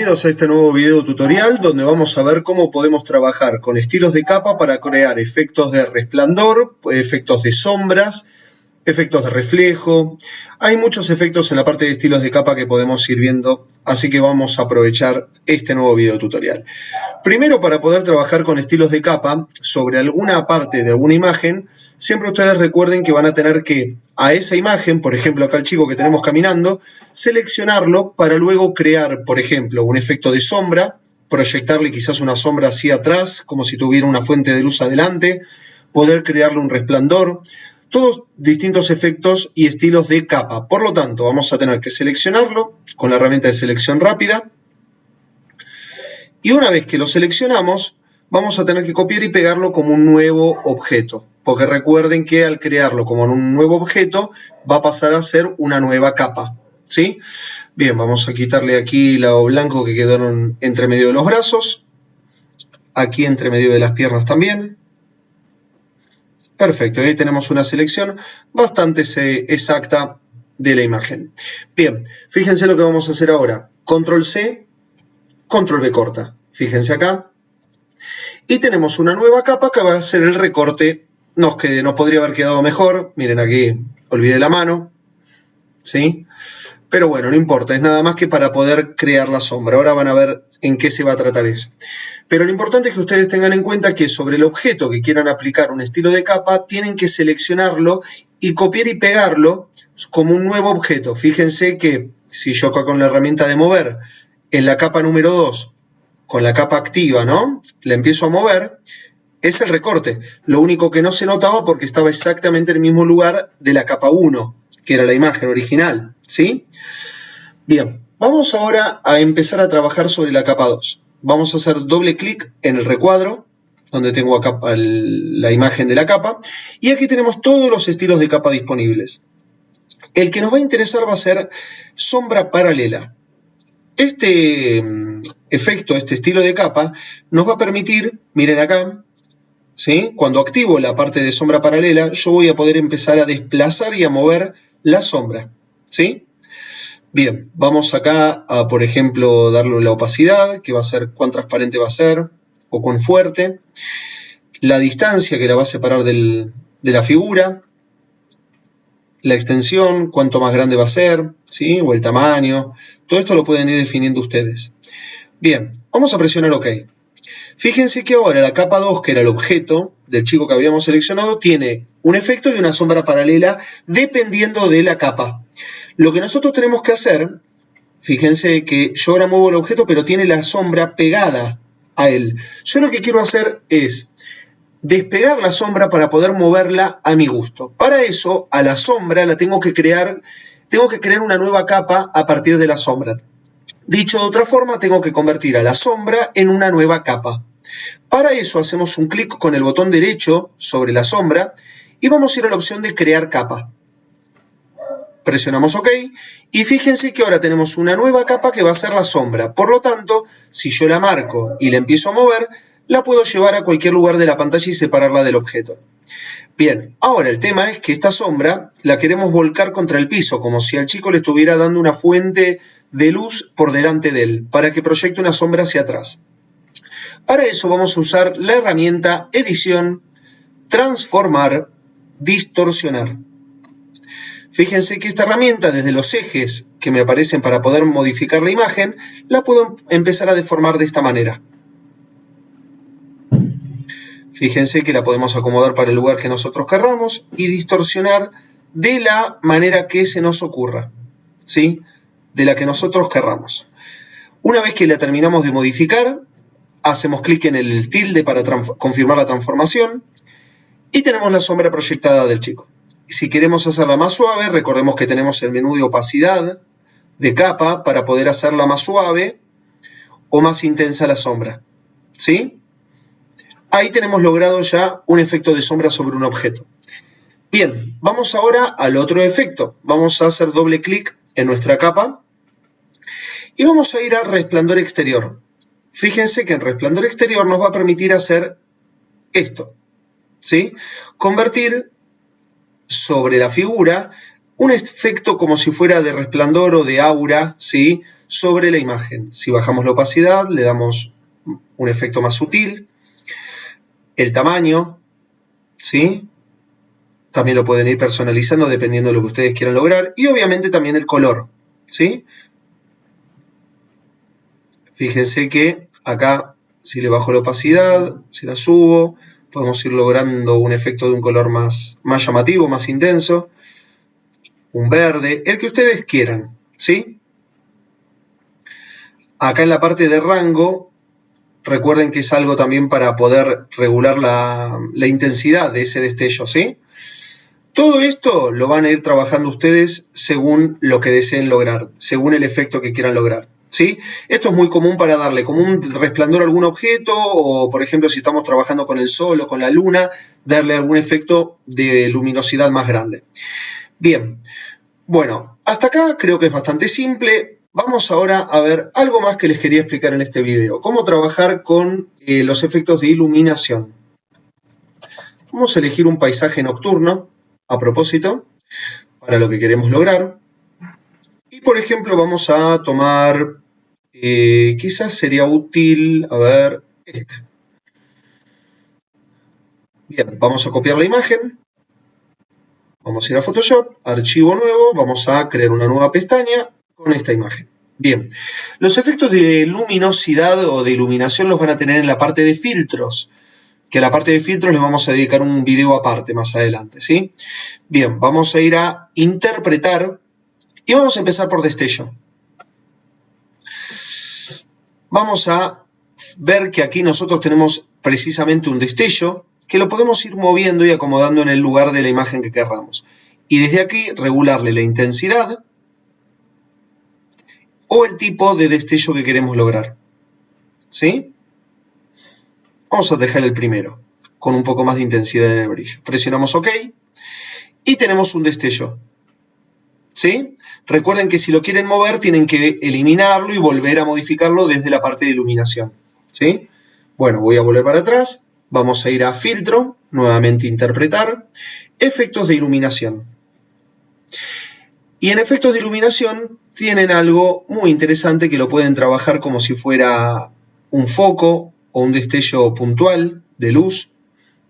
Bienvenidos a este nuevo video tutorial donde vamos a ver cómo podemos trabajar con estilos de capa para crear efectos de resplandor, efectos de sombras, efectos de reflejo. Hay muchos efectos en la parte de estilos de capa que podemos ir viendo, así que vamos a aprovechar este nuevo video tutorial. Primero, para poder trabajar con estilos de capa sobre alguna parte de alguna imagen, siempre ustedes recuerden que van a tener que a esa imagen, por ejemplo acá el chico que tenemos caminando, seleccionarlo para luego crear, por ejemplo, un efecto de sombra, proyectarle quizás una sombra hacia atrás, como si tuviera una fuente de luz adelante, poder crearle un resplandor, todos distintos efectos y estilos de capa. Por lo tanto, vamos a tener que seleccionarlo con la herramienta de selección rápida. Y una vez que lo seleccionamos, vamos a tener que copiar y pegarlo como un nuevo objeto. Porque recuerden que al crearlo como un nuevo objeto, va a pasar a ser una nueva capa. ¿Sí? Bien, vamos a quitarle aquí el lado blanco que quedaron entre medio de los brazos. Aquí entre medio de las piernas también. Perfecto, ahí tenemos una selección bastante exacta de la imagen. Bien, fíjense lo que vamos a hacer ahora. Control C, Control V corta. Fíjense acá. Y tenemos una nueva capa que va a ser el recorte. Nos podría haber quedado mejor. Miren aquí, olvidé la mano. ¿Sí? Pero bueno, no importa, es nada más que para poder crear la sombra. Ahora van a ver en qué se va a tratar eso. Pero lo importante es que ustedes tengan en cuenta que sobre el objeto que quieran aplicar un estilo de capa, tienen que seleccionarlo y copiar y pegarlo como un nuevo objeto. Fíjense que si yo acá con la herramienta de mover, en la capa número 2, con la capa activa, ¿no? La empiezo a mover, es el recorte. Lo único que no se notaba porque estaba exactamente en el mismo lugar de la capa 1, que era la imagen original, ¿sí? Bien, vamos ahora a empezar a trabajar sobre la capa 2. Vamos a hacer doble clic en el recuadro, donde tengo acá la imagen de la capa, y aquí tenemos todos los estilos de capa disponibles. El que nos va a interesar va a ser sombra paralela. Este efecto, este estilo de capa, nos va a permitir, miren acá, ¿sí? Cuando activo la parte de sombra paralela, yo voy a poder empezar a desplazar y a mover la sombra, ¿sí? Bien, vamos acá a, por ejemplo, darle la opacidad, que va a ser cuán transparente va a ser, o cuán fuerte. La distancia que la va a separar de la figura. La extensión, cuánto más grande va a ser, ¿sí? O el tamaño. Todo esto lo pueden ir definiendo ustedes. Bien, vamos a presionar OK. Fíjense que ahora la capa 2, que era el objeto del chico que habíamos seleccionado, tiene un efecto y una sombra paralela dependiendo de la capa. Lo que nosotros tenemos que hacer, fíjense que yo ahora muevo el objeto, pero tiene la sombra pegada a él. Yo lo que quiero hacer es despegar la sombra para poder moverla a mi gusto. Para eso, a la sombra la tengo que crear una nueva capa a partir de la sombra. Dicho de otra forma, tengo que convertir a la sombra en una nueva capa. Para eso hacemos un clic con el botón derecho sobre la sombra y vamos a ir a la opción de crear capa. Presionamos OK y fíjense que ahora tenemos una nueva capa que va a ser la sombra. Por lo tanto, si yo la marco y la empiezo a mover, la puedo llevar a cualquier lugar de la pantalla y separarla del objeto. Bien, ahora el tema es que esta sombra la queremos volcar contra el piso, como si al chico le estuviera dando una fuente de luz por delante de él, para que proyecte una sombra hacia atrás. Para eso vamos a usar la herramienta Edición, Transformar, Distorsionar. Fíjense que esta herramienta, desde los ejes que me aparecen para poder modificar la imagen, la puedo empezar a deformar de esta manera. Fíjense que la podemos acomodar para el lugar que nosotros querramos y distorsionar de la manera que se nos ocurra, ¿sí? De la que nosotros querramos. Una vez que la terminamos de modificar, hacemos clic en el tilde para confirmar la transformación y tenemos la sombra proyectada del chico. Si queremos hacerla más suave, recordemos que tenemos el menú de opacidad, de capa, para poder hacerla más suave o más intensa la sombra, ¿sí? Ahí tenemos logrado ya un efecto de sombra sobre un objeto. Bien, vamos ahora al otro efecto. Vamos a hacer doble clic en nuestra capa y vamos a ir a resplandor exterior. Fíjense que en resplandor exterior nos va a permitir hacer esto, ¿sí? Convertir sobre la figura un efecto como si fuera de resplandor o de aura, ¿sí?, sobre la imagen. Si bajamos la opacidad, le damos un efecto más sutil. El tamaño, ¿sí?, también lo pueden ir personalizando dependiendo de lo que ustedes quieran lograr. Y obviamente también el color, ¿sí? Fíjense que acá, si le bajo la opacidad, si la subo, podemos ir logrando un efecto de un color más llamativo, más intenso. Un verde, el que ustedes quieran, ¿sí? Acá en la parte de rango, recuerden que es algo también para poder regular la intensidad de ese destello, ¿sí? Todo esto lo van a ir trabajando ustedes según lo que deseen lograr, según el efecto que quieran lograr, ¿sí? Esto es muy común para darle como un resplandor a algún objeto o, por ejemplo, si estamos trabajando con el sol o con la luna, darle algún efecto de luminosidad más grande. Bien, bueno, hasta acá creo que es bastante simple. Vamos ahora a ver algo más que les quería explicar en este video, cómo trabajar con los efectos de iluminación. Vamos a elegir un paisaje nocturno, a propósito, para lo que queremos lograr. Y por ejemplo vamos a tomar, quizás sería útil, a ver, este. Bien, vamos a copiar la imagen. Vamos a ir a Photoshop, archivo nuevo, vamos a crear una nueva pestaña con esta imagen. Bien, los efectos de luminosidad o de iluminación los van a tener en la parte de filtros, que a la parte de filtros les vamos a dedicar un video aparte más adelante, ¿sí? Bien, vamos a ir a interpretar y vamos a empezar por destello. Vamos a ver que aquí nosotros tenemos precisamente un destello que lo podemos ir moviendo y acomodando en el lugar de la imagen que querramos. Y desde aquí regularle la intensidad o el tipo de destello que queremos lograr, ¿sí? Vamos a dejar el primero, con un poco más de intensidad en el brillo. Presionamos OK y tenemos un destello, ¿sí? Recuerden que si lo quieren mover tienen que eliminarlo y volver a modificarlo desde la parte de iluminación, ¿sí? Bueno, voy a volver para atrás. Vamos a ir a filtro, nuevamente interpretar, efectos de iluminación. Y en efectos de iluminación tienen algo muy interesante que lo pueden trabajar como si fuera un foco o un destello puntual de luz,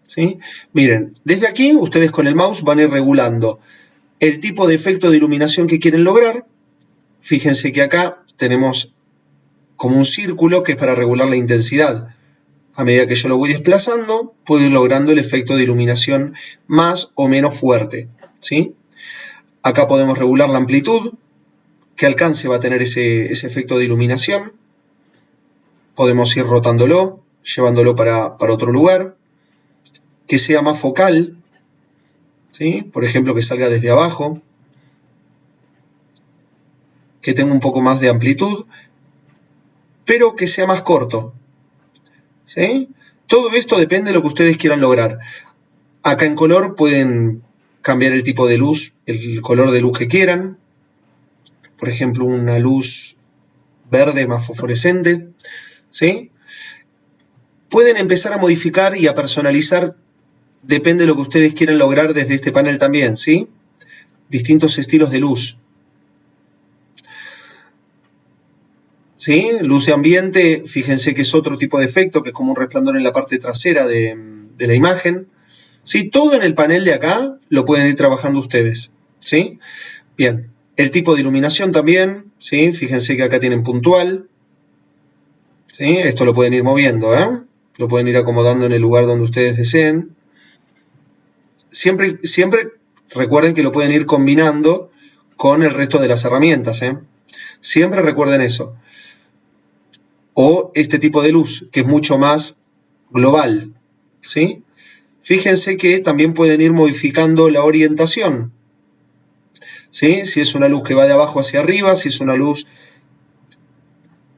¿sí? Miren, desde aquí ustedes con el mouse van a ir regulando el tipo de efecto de iluminación que quieren lograr. Fíjense que acá tenemos como un círculo que es para regular la intensidad. A medida que yo lo voy desplazando, puedo ir logrando el efecto de iluminación más o menos fuerte, ¿sí? Acá podemos regular la amplitud, qué alcance va a tener ese efecto de iluminación. Podemos ir rotándolo, llevándolo para otro lugar, que sea más focal, ¿sí? Por ejemplo, que salga desde abajo, que tenga un poco más de amplitud, pero que sea más corto, ¿sí? Todo esto depende de lo que ustedes quieran lograr. Acá en color pueden cambiar el tipo de luz, el color de luz que quieran. Por ejemplo, una luz verde más fosforescente, ¿sí? Pueden empezar a modificar y a personalizar, depende de lo que ustedes quieran lograr desde este panel también, ¿sí? Distintos estilos de luz. ¿Sí? Luz de ambiente, fíjense que es otro tipo de efecto, que es como un resplandor en la parte trasera de la imagen. ¿Sí? Todo en el panel de acá lo pueden ir trabajando ustedes, ¿sí? Bien, el tipo de iluminación también, ¿sí? Fíjense que acá tienen puntual, ¿sí? Esto lo pueden ir moviendo, ¿eh? Lo pueden ir acomodando en el lugar donde ustedes deseen. Siempre recuerden que lo pueden ir combinando con el resto de las herramientas, ¿eh? Siempre recuerden eso. O este tipo de luz, que es mucho más global, ¿sí? Fíjense que también pueden ir modificando la orientación, ¿sí? Si es una luz que va de abajo hacia arriba, si es una luz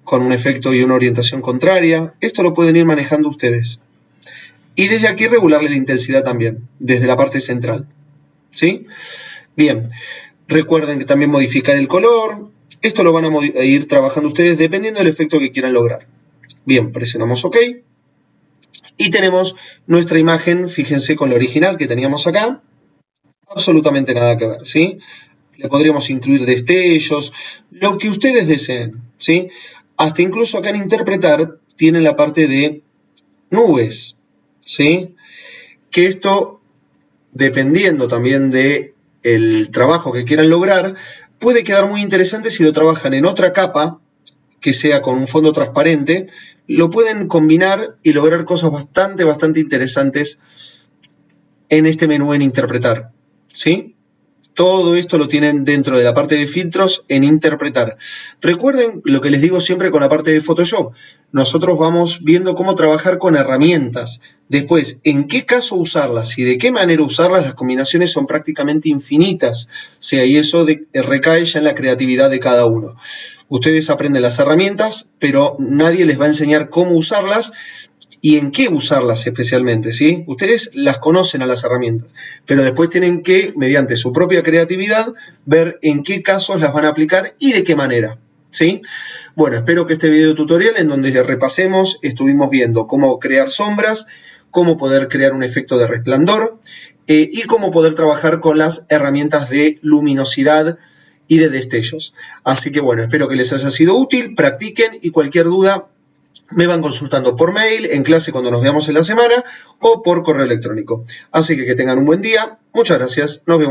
con un efecto y una orientación contraria, esto lo pueden ir manejando ustedes. Y desde aquí regularle la intensidad también, desde la parte central, ¿sí? Bien, recuerden que también modificar el color. Esto lo van a ir trabajando ustedes dependiendo del efecto que quieran lograr. Bien, presionamos OK. Y tenemos nuestra imagen, fíjense, con la original que teníamos acá. Absolutamente nada que ver, ¿sí? le podríamos incluir destellos, lo que ustedes deseen, ¿sí? Hasta incluso acá en interpretar tienen la parte de nubes, ¿sí? Que esto, dependiendo también del trabajo que quieran lograr, puede quedar muy interesante si lo trabajan en otra capa, que sea con un fondo transparente, lo pueden combinar y lograr cosas bastante interesantes en este menú en interpretar, ¿sí? Todo esto lo tienen dentro de la parte de filtros en interpretar. Recuerden lo que les digo siempre con la parte de Photoshop. Nosotros vamos viendo cómo trabajar con herramientas. Después, en qué caso usarlas y de qué manera usarlas, las combinaciones son prácticamente infinitas. O sea, y eso recae ya en la creatividad de cada uno. Ustedes aprenden las herramientas, pero nadie les va a enseñar cómo usarlas y en qué usarlas especialmente, ¿sí? Ustedes las conocen a las herramientas, pero después tienen que, mediante su propia creatividad, ver en qué casos las van a aplicar y de qué manera, ¿sí? Bueno, espero que este video tutorial en donde repasemos, estuvimos viendo cómo crear sombras, cómo poder crear un efecto de resplandor y cómo poder trabajar con las herramientas de luminosidad y de destellos. Así que bueno, espero que les haya sido útil, practiquen y cualquier duda me van consultando por mail, en clase cuando nos veamos en la semana o por correo electrónico. Así que tengan un buen día. Muchas gracias. Nos vemos.